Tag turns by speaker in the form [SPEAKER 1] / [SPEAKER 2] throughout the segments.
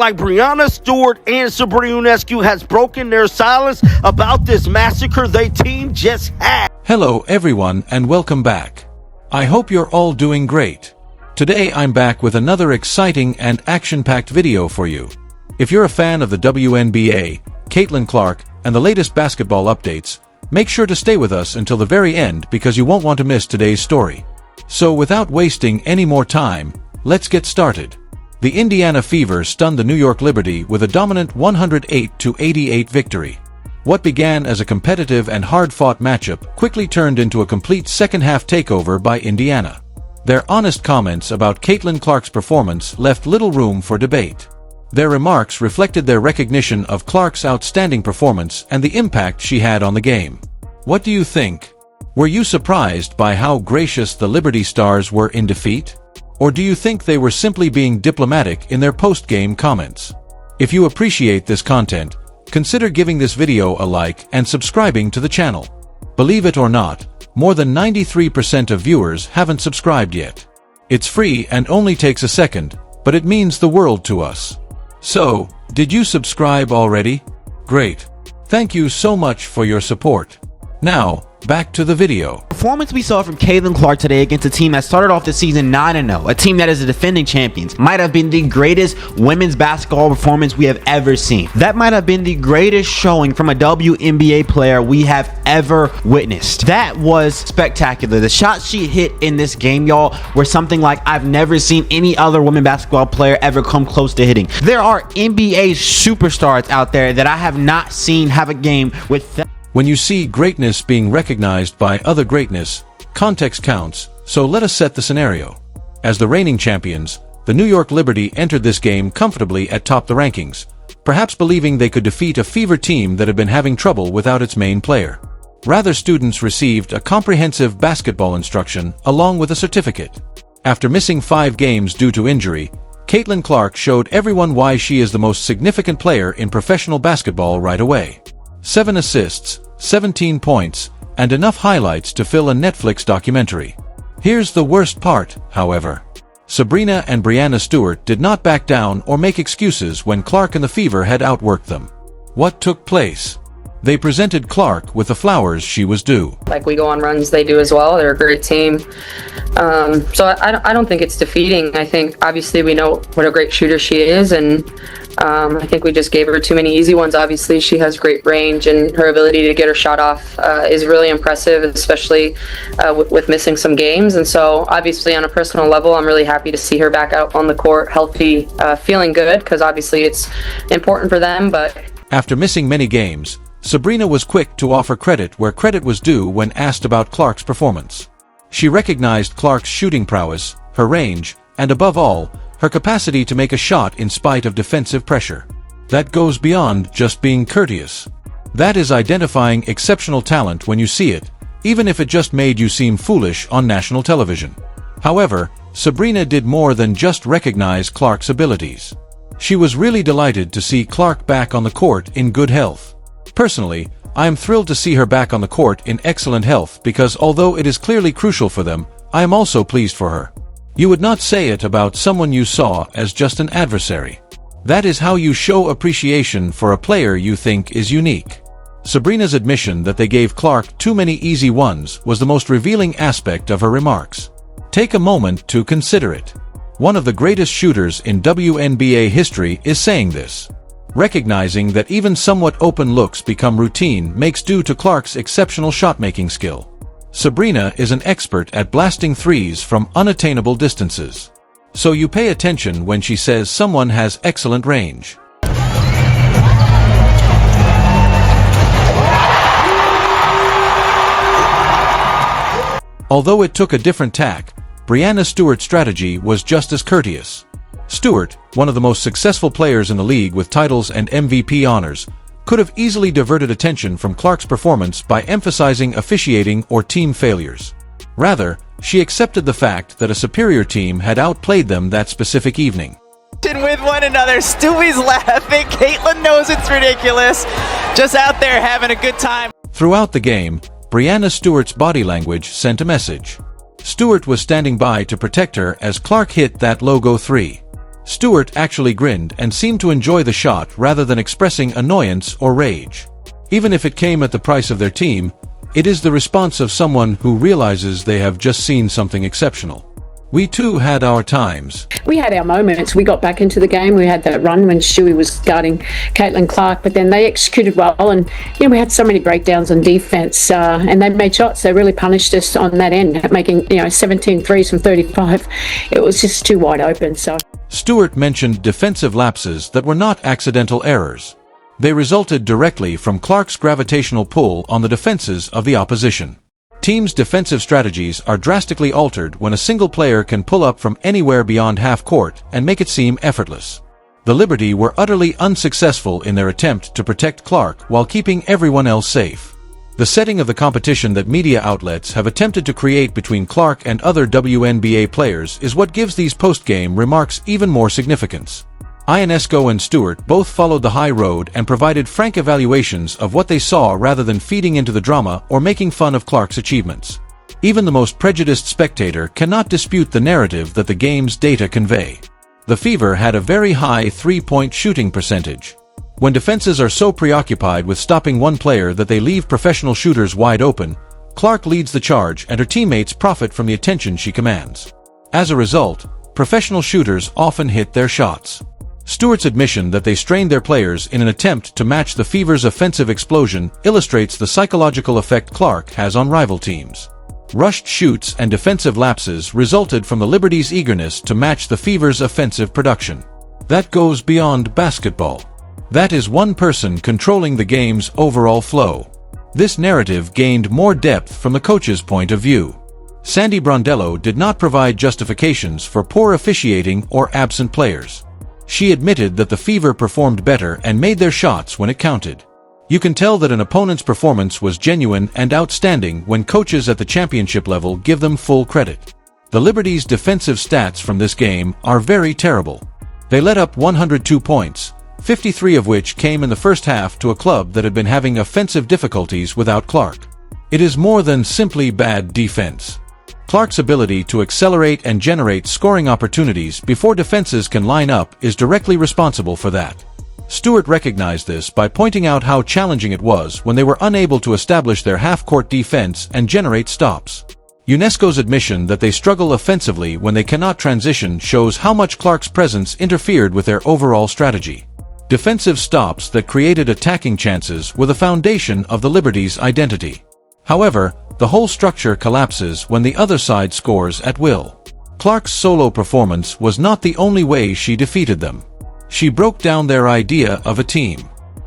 [SPEAKER 1] like Breanna Stewart and Sabrina Ionescu has broken their silence about this massacre they team just had.
[SPEAKER 2] Hello everyone and welcome back. I hope you're all doing great. Today I'm back with another exciting and action-packed video for you. If you're a fan of the WNBA, Caitlin Clark, and the latest basketball updates, make sure to stay with us until the very end because you won't want to miss today's story. So without wasting any more time, let's get started. The Indiana Fever stunned the New York Liberty with a dominant 108-88 victory. What began as a competitive and hard-fought matchup quickly turned into a complete second-half takeover by Indiana. Their honest comments about Caitlin Clark's performance left little room for debate. Their remarks reflected their recognition of Clark's outstanding performance and the impact she had on the game. What do you think? Were you surprised by how gracious the Liberty Stars were in defeat? Or do you think they were simply being diplomatic in their post-game comments? If you appreciate this content, consider giving this video a like and subscribing to the channel. Believe it or not, more than 93% of viewers haven't subscribed yet. It's free and only takes a second, but it means the world to us. So, did you subscribe already? Great. Thank you so much for your support. Now, back to the video.
[SPEAKER 3] Performance we saw from Caitlin Clark today against a team that started off the season 9-0, a team that is the defending champions, might have been the greatest women's basketball performance we have ever seen. That might have been the greatest showing from a WNBA player we have ever witnessed. That was spectacular. The shots she hit in this game, y'all, were something like I've never seen any other women basketball player ever come close to hitting. There are NBA superstars out there that I have not seen have a game with that.
[SPEAKER 2] When you see greatness being recognized by other greatness, context counts, so let us set the scenario. As the reigning champions, the New York Liberty entered this game comfortably atop the rankings, perhaps believing they could defeat a Fever team that had been having trouble without its main player. Rather, students received a comprehensive basketball instruction along with a certificate. After missing 5 games due to injury, Caitlin Clark showed everyone why she is the most significant player in professional basketball right away. 7 assists, 17 points, and enough highlights to fill a Netflix documentary. Here's the worst part, however. Sabrina and Breanna Stewart did not back down or make excuses when Clark and the Fever had outworked them. What took place? They presented Clark with the flowers she was due.
[SPEAKER 4] Like we go on runs, they do as well. They're a great team. So I don't think it's defeating. I think obviously we know what a great shooter she is, and I think we just gave her too many easy ones. Obviously, she has great range, and her ability to get her shot off is really impressive, especially with missing some games. And so obviously on a personal level, I'm really happy to see her back out on the court, healthy, feeling good, because obviously it's important for them. But
[SPEAKER 2] after missing many games, Sabrina was quick to offer credit where credit was due when asked about Clark's performance. She recognized Clark's shooting prowess, her range, and above all, her capacity to make a shot in spite of defensive pressure. That goes beyond just being courteous. That is identifying exceptional talent when you see it, even if it just made you seem foolish on national television. However, Sabrina did more than just recognize Clark's abilities. She was really delighted to see Clark back on the court in good health. Personally, I am thrilled to see her back on the court in excellent health because although it is clearly crucial for them, I am also pleased for her. You would not say it about someone you saw as just an adversary. That is how you show appreciation for a player you think is unique. Sabrina's admission that they gave Clark too many easy ones was the most revealing aspect of her remarks. Take a moment to consider it. One of the greatest shooters in WNBA history is saying this. Recognizing that even somewhat open looks become routine makes due to Clark's exceptional shot-making skill. Sabrina is an expert at blasting threes from unattainable distances. So you pay attention when she says someone has excellent range. Although it took a different tack, Breanna Stewart's strategy was just as courteous. Stewart, one of the most successful players in the league with titles and MVP honors, could have easily diverted attention from Clark's performance by emphasizing officiating or team failures. Rather, she accepted the fact that a superior team had outplayed them that specific evening.
[SPEAKER 5] With one another, Stewie's laughing, Caitlin knows it's ridiculous, just out there having a good time.
[SPEAKER 2] Throughout the game, Breanna Stewart's body language sent a message. Stewart was standing by to protect her as Clark hit that logo 3. Stewart actually grinned and seemed to enjoy the shot rather than expressing annoyance or rage. Even if it came at the price of their team, it is the response of someone who realizes they have just seen something exceptional. We too had our times.
[SPEAKER 6] We had our moments. We got back into the game. We had that run when Stewie was guarding Caitlin Clark, but then they executed well, and we had so many breakdowns on defense, and they made shots. They really punished us on that end, making 17 threes from 35. It was just too wide open. So
[SPEAKER 2] Stewart mentioned defensive lapses that were not accidental errors. They resulted directly from Clark's gravitational pull on the defenses of the opposition. Teams' defensive strategies are drastically altered when a single player can pull up from anywhere beyond half court and make it seem effortless. The Liberty were utterly unsuccessful in their attempt to protect Clark while keeping everyone else safe. The setting of the competition that media outlets have attempted to create between Clark and other WNBA players is what gives these post-game remarks even more significance. Ionescu and Stewart both followed the high road and provided frank evaluations of what they saw rather than feeding into the drama or making fun of Clark's achievements. Even the most prejudiced spectator cannot dispute the narrative that the game's data convey. The Fever had a very high three-point shooting percentage. When defenses are so preoccupied with stopping one player that they leave professional shooters wide open, Clark leads the charge and her teammates profit from the attention she commands. As a result, professional shooters often hit their shots. Stewart's admission that they strained their players in an attempt to match the Fever's offensive explosion illustrates the psychological effect Clark has on rival teams. Rushed shoots and defensive lapses resulted from the Liberty's eagerness to match the Fever's offensive production. That goes beyond basketball. That is one person controlling the game's overall flow. This narrative gained more depth from the coach's point of view. Sandy Brondello did not provide justifications for poor officiating or absent players. She admitted that the Fever performed better and made their shots when it counted. You can tell that an opponent's performance was genuine and outstanding when coaches at the championship level give them full credit. The Liberty's defensive stats from this game are very terrible. They let up 102 points, 53 of which came in the first half to a club that had been having offensive difficulties without Clark. It is more than simply bad defense. Clark's ability to accelerate and generate scoring opportunities before defenses can line up is directly responsible for that. Stewart recognized this by pointing out how challenging it was when they were unable to establish their half-court defense and generate stops. Ionescu's admission that they struggle offensively when they cannot transition shows how much Clark's presence interfered with their overall strategy. Defensive stops that created attacking chances were the foundation of the Liberty's identity. However, the whole structure collapses when the other side scores at will. Clark's solo performance was not the only way she defeated them. She broke down their idea of a team.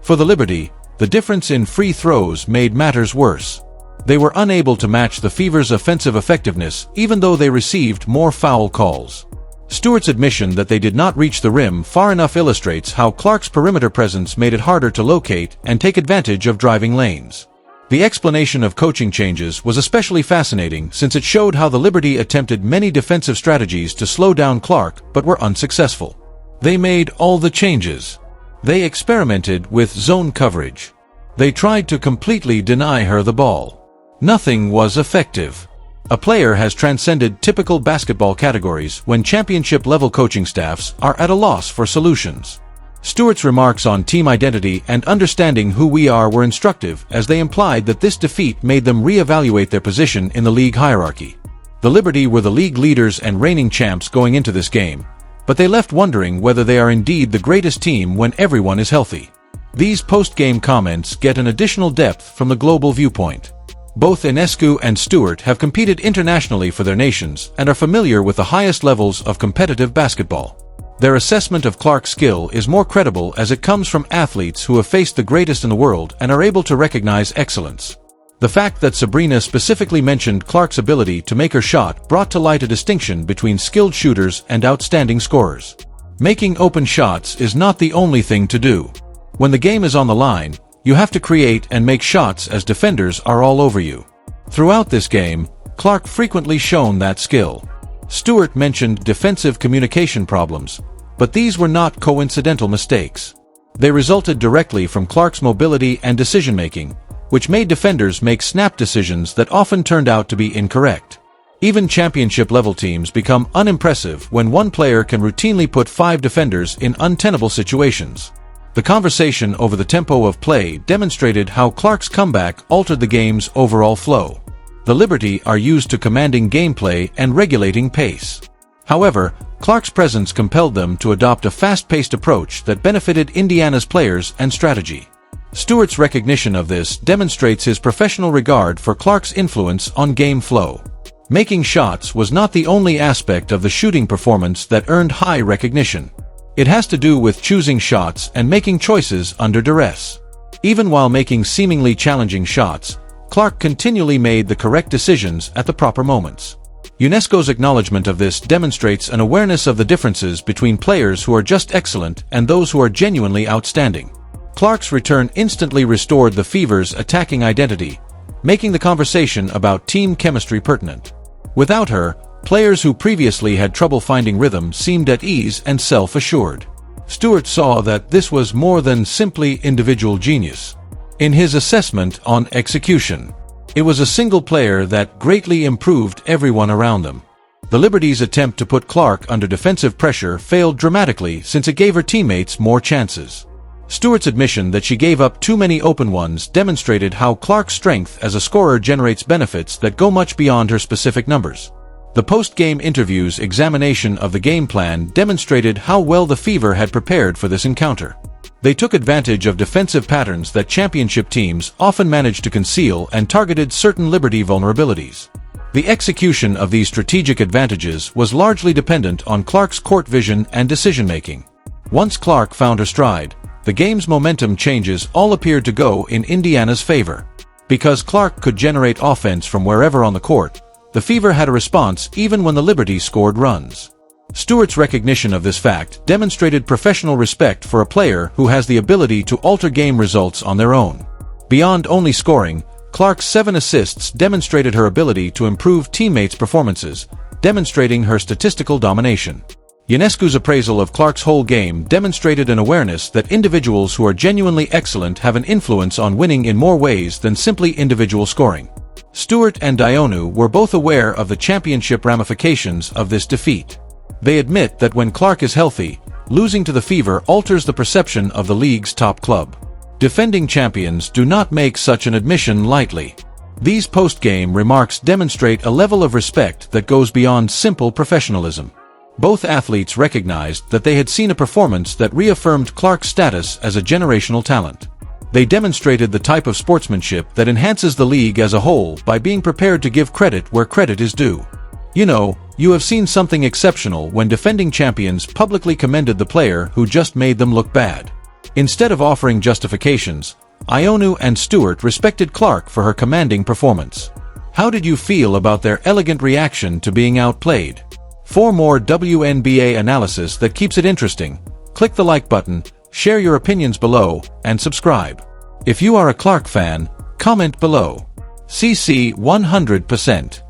[SPEAKER 2] For the Liberty, the difference in free throws made matters worse. They were unable to match the Fever's offensive effectiveness even though they received more foul calls. Stewart's admission that they did not reach the rim far enough illustrates how Clark's perimeter presence made it harder to locate and take advantage of driving lanes. The explanation of coaching changes was especially fascinating since it showed how the Liberty attempted many defensive strategies to slow down Clark but were unsuccessful. They made all the changes. They experimented with zone coverage. They tried to completely deny her the ball. Nothing was effective. A player has transcended typical basketball categories when championship-level coaching staffs are at a loss for solutions. Stewart's remarks on team identity and understanding who we are were instructive as they implied that this defeat made them re-evaluate their position in the league hierarchy. The Liberty were the league leaders and reigning champs going into this game, but they left wondering whether they are indeed the greatest team when everyone is healthy. These post-game comments get an additional depth from the global viewpoint. Both Ionescu and Stewart have competed internationally for their nations and are familiar with the highest levels of competitive basketball. Their assessment of Clark's skill is more credible as it comes from athletes who have faced the greatest in the world and are able to recognize excellence. The fact that Sabrina specifically mentioned Clark's ability to make her shot brought to light a distinction between skilled shooters and outstanding scorers. Making open shots is not the only thing to do. When the game is on the line, you have to create and make shots as defenders are all over you. Throughout this game, Clark frequently shone that skill. Stewart mentioned defensive communication problems, but these were not coincidental mistakes. They resulted directly from Clark's mobility and decision-making, which made defenders make snap decisions that often turned out to be incorrect. Even championship-level teams become unimpressive when one player can routinely put 5 defenders in untenable situations. The conversation over the tempo of play demonstrated how Clark's comeback altered the game's overall flow. The Liberty are used to commanding gameplay and regulating pace. However, Clark's presence compelled them to adopt a fast-paced approach that benefited Indiana's players and strategy. Stewart's recognition of this demonstrates his professional regard for Clark's influence on game flow. Making shots was not the only aspect of the shooting performance that earned high recognition. It has to do with choosing shots and making choices under duress. Even while making seemingly challenging shots, Clark continually made the correct decisions at the proper moments. Ionescu's acknowledgement of this demonstrates an awareness of the differences between players who are just excellent and those who are genuinely outstanding. Clark's return instantly restored the Fever's attacking identity, making the conversation about team chemistry pertinent. Without her, players who previously had trouble finding rhythm seemed at ease and self-assured. Stewart saw that this was more than simply individual genius. In his assessment on execution, it was a single player that greatly improved everyone around them. The Liberty's attempt to put Clark under defensive pressure failed dramatically since it gave her teammates more chances. Stewart's admission that she gave up too many open ones demonstrated how Clark's strength as a scorer generates benefits that go much beyond her specific numbers. The post-game interview's examination of the game plan demonstrated how well the Fever had prepared for this encounter. They took advantage of defensive patterns that championship teams often managed to conceal and targeted certain Liberty vulnerabilities. The execution of these strategic advantages was largely dependent on Clark's court vision and decision-making. Once Clark found her stride, the game's momentum changes all appeared to go in Indiana's favor. Because Clark could generate offense from wherever on the court, the Fever had a response even when the Liberty scored runs. Stewart's recognition of this fact demonstrated professional respect for a player who has the ability to alter game results on their own. Beyond only scoring, Clark's 7 assists demonstrated her ability to improve teammates' performances, demonstrating her statistical domination. Ionescu's appraisal of Clark's whole game demonstrated an awareness that individuals who are genuinely excellent have an influence on winning in more ways than simply individual scoring. Stewart and Ionescu were both aware of the championship ramifications of this defeat. They admit that when Clark is healthy, losing to the Fever alters the perception of the league's top club. Defending champions do not make such an admission lightly. These post-game remarks demonstrate a level of respect that goes beyond simple professionalism. Both athletes recognized that they had seen a performance that reaffirmed Clark's status as a generational talent. They demonstrated the type of sportsmanship that enhances the league as a whole by being prepared to give credit where credit is due. You have seen something exceptional when defending champions publicly commended the player who just made them look bad. Instead of offering justifications, Ionescu and Stewart respected Clark for her commanding performance. How did you feel about their elegant reaction to being outplayed? For more WNBA analysis that keeps it interesting, click the like button, share your opinions below, and subscribe. If you are a Clark fan, comment below. CC 100%.